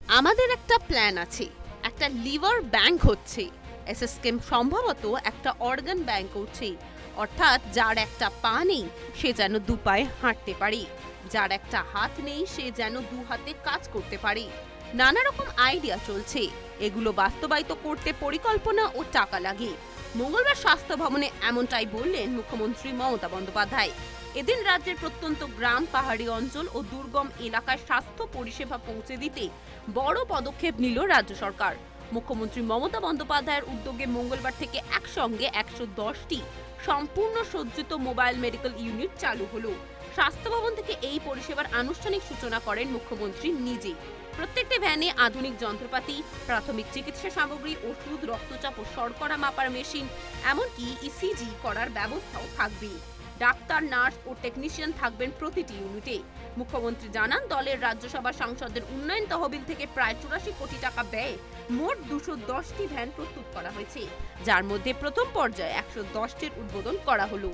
আমাদের একটা প্ল্যান আছে, একটা লিভার ব্যাংক হচ্ছে। এসএসকেএম সম্ভবত একটা অর্গান ব্যাংক হচ্ছে, অর্থাৎ যার একটা পা নেই সে যেন দু পায়ে হাঁটতে পারে, যার একটা হাত নেই সে যেন দু হাতে কাজ করতে পারে। নানা রকম আইডিয়া চলছে, এগুলো বাস্তবায়িত করতে পরিকল্পনা ও টাকা লাগে। মঙ্গলবার স্বাস্থ্য ভবনে এমনটাই বললেন মুখ্যমন্ত্রী মমতা বন্দ্যোপাধ্যায়। এদিন রাজ্যের প্রত্যন্ত গ্রাম, পাহাড়ি অঞ্চল ও দুর্গম এলাকায় স্বাস্থ্য পরিষেবা পৌঁছে দিতে বড় পদক্ষেপ নিল রাজ্য সরকার। মুখ্যমন্ত্রী মমতা বন্দ্যোপাধ্যায়ের উদ্যোগে মঙ্গলবার থেকে একসঙ্গে ১১০টি সম্পূর্ণ সজ্জিত মোবাইল মেডিকেল ইউনিট চালু হলো। স্বাস্থ্য ভবন থেকে এই পরিষেবার আনুষ্ঠানিক সূচনা করেন মুখ্যমন্ত্রী নিজে। প্রত্যেকটি ভ্যানে আধুনিক যন্ত্রপাতি, প্রাথমিক চিকিৎসা সামগ্রী, ওষুধ, রক্তচাপ ও শর্করা মাপার মেশিন, এমনকি ইসিজি করার ব্যবস্থাও থাকবে। ডাক্তার, নার্স ও টেকনিশিয়ান থাকবেন প্রতিটি ইউনিটে। মুখ্যমন্ত্রী জানান, দলের রাজ্যসভা সাংসদদের উন্নয়ন তহবিল থেকে প্রায় ৮৪ কোটি টাকা ব্যয়ে মোট ২১০টি ভ্যান প্রস্তুত করা হয়েছে, যার মধ্যে প্রথম পর্যায়ে ১১০টির উদ্বোধন করা হলো।